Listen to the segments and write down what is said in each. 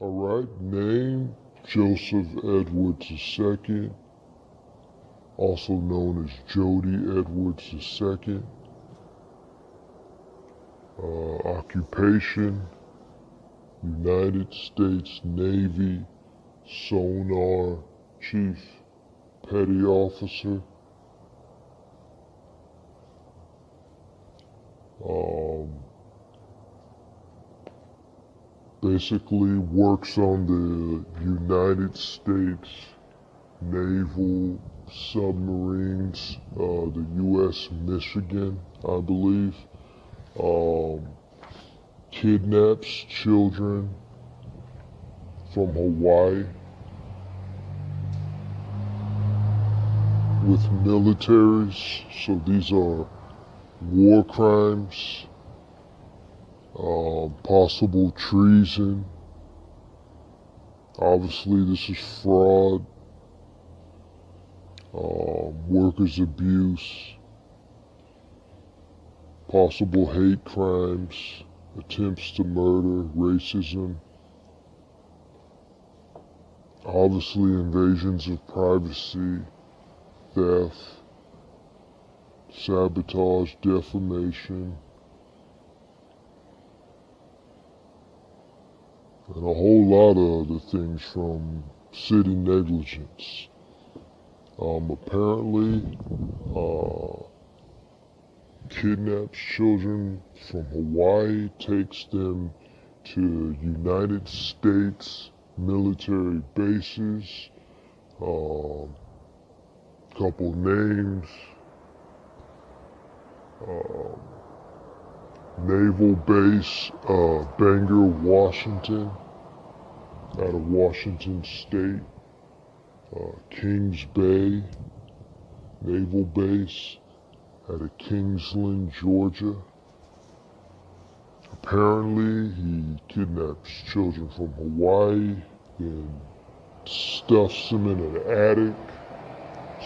Alright, name Joseph Edwards II, also known as Jody Edwards II. Occupation, United States Navy, SONAR Chief Petty Officer. Basically works on the United States naval submarines, the U.S. Michigan, I believe. Kidnaps children from Hawaii with militaries, so these are war crimes, possible treason. Obviously this is fraud, workers' abuse, possible hate crimes, attempts to murder, racism, obviously invasions of privacy, theft, sabotage, defamation, and a whole lot of other things from city negligence. Apparently, kidnaps children from Hawaii, takes them to United States military bases. Couple names. Naval base, Bangor, Washington, out of Washington State. KINGSBAY Naval Base out of Kingsland, Georgia. Apparently, he kidnaps children from Hawaii and stuffs them in an attic,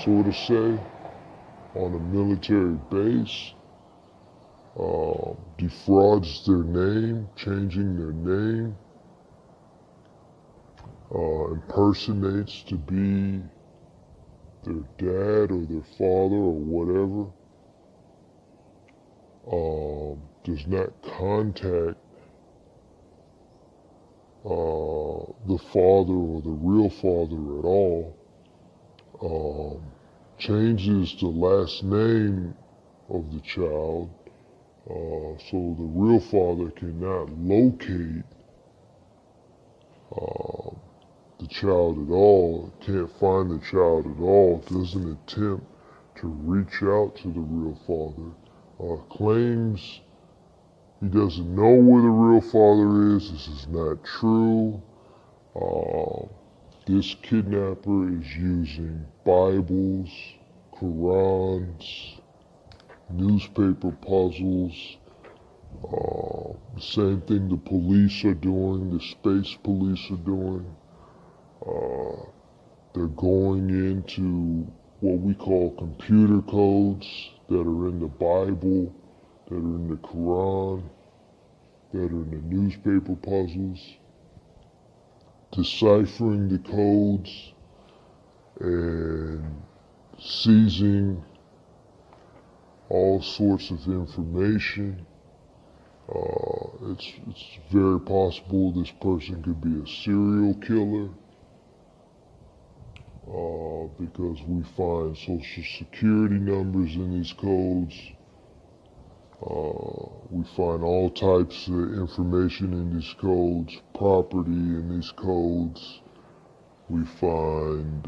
so to say, on a military base. Defrauds their name, changing their name. Impersonates to be their dad or their father or whatever. Does not contact the father or the real father at all. Changes the last name of the child, so the real father cannot locate the child at all, can't find the child at all, doesn't attempt to reach out to the real father, claims he doesn't know where the real father is. This is not true. This kidnapper is using Bibles, Qurans, newspaper puzzles, the same thing the police are doing, the space police are doing. They're going into what we call computer codes that are in the Bible, that are in the Quran, that are in the newspaper puzzles, deciphering the codes and seizing all sorts of information. It's very possible this person could be a serial killer, because we find social security numbers in these codes. We find all types of information in these codes, property in these codes. We find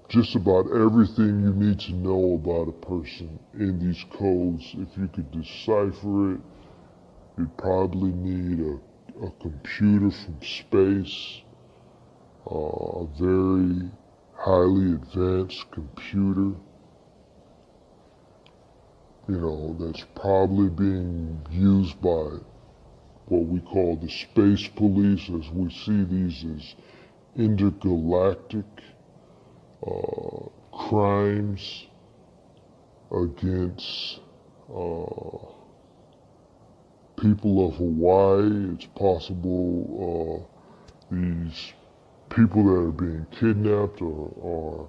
just about everything you need to know about a person in these codes. If you could decipher it, you'd probably need a computer from space, a very highly advanced computer, that's probably being used by what we call the space police, as we see these as intergalactic crimes against people of Hawaii. It's possible these people that are being kidnapped are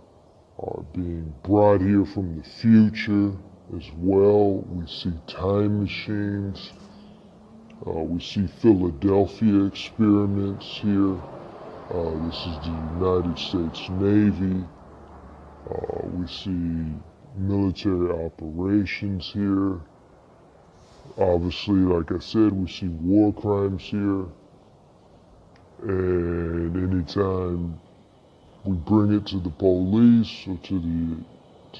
being brought here from the future as well. We see time machines. We see Philadelphia experiments here. This is the United States Navy. We see military operations here. Obviously, like I said, we see war crimes here. And anytime we bring it to the police or to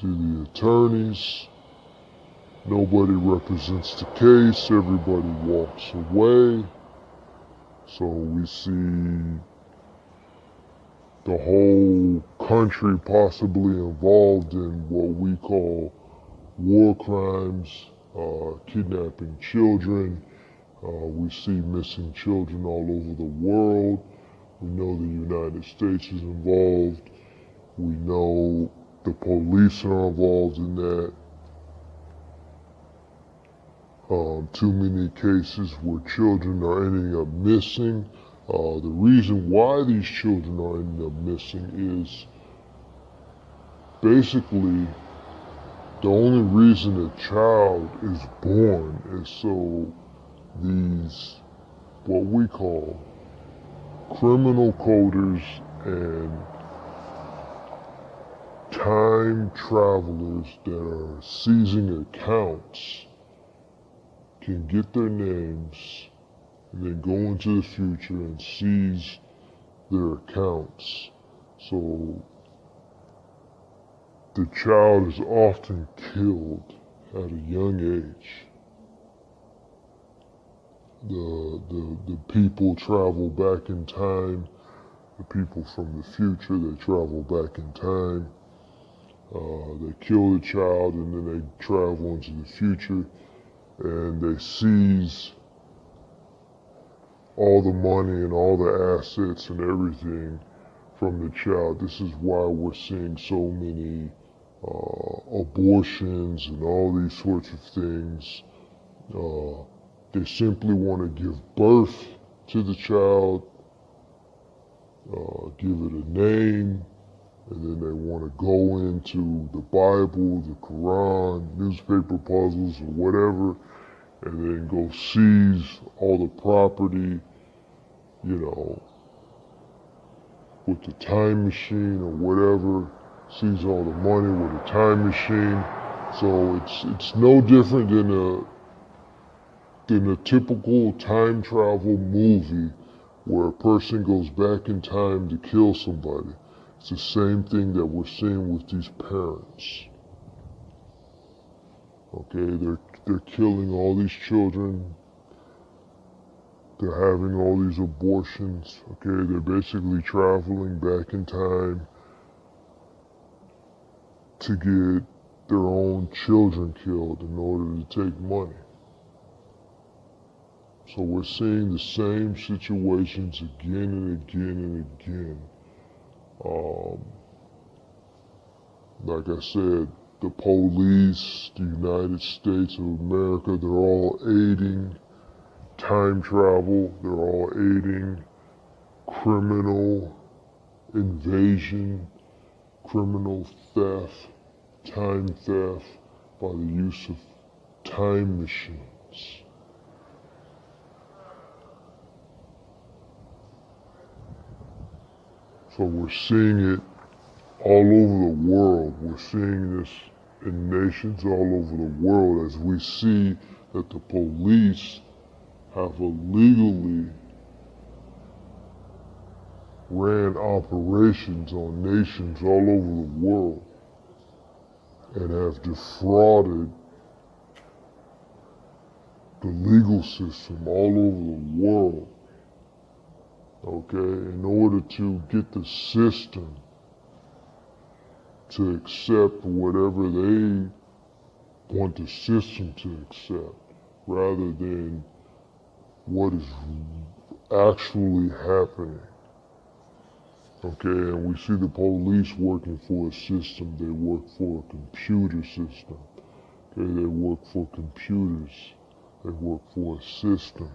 the attorneys, nobody represents the case, everybody walks away. So we see the whole country possibly involved in what we call war crimes, kidnapping children. We see missing children all over the world. We know the United States is involved. We know the police are involved in that. Too many cases where children are ending up missing. The reason why these children are ending up missing is basically the only reason a child is born is so these, what we call criminal coders and time travelers that are seizing accounts can get their names and then go into the future and seize their accounts. So the child is often killed at a young age. The people travel back in time. The people from the future, they travel back in time. They kill the child and then they travel into the future and they seize all the money and all the assets and everything from the child. This is why we're seeing so many abortions and all these sorts of things. They simply want to give birth to the child, give it a name, and then they want to go into the Bible, the Quran, newspaper puzzles, or whatever, and then go seize all the property, you know, with the time machine or whatever, seize all the money with a time machine. So it's no different than a typical time travel movie where a person goes back in time to kill somebody. It's the same thing that we're seeing with these parents. Okay, they're killing all these children. They're having all these abortions. Okay, they're basically traveling back in time to get their own children killed in order to take money. So we're seeing the same situations again and again and again. Like I said, the police, the United States of America, they're all aiding time travel. They're all aiding criminal invasion, criminal theft, time theft by the use of time machines. So we're seeing it all over the world. We're seeing this in nations all over the world as we see that the police have illegally ran operations on nations all over the world and have defrauded the legal system all over the world. Okay, in order to get the system to accept whatever they want the system to accept, rather than what is actually happening. Okay, and we see the police working for a system. They work for a computer system. Okay, they work for computers. They work for a system.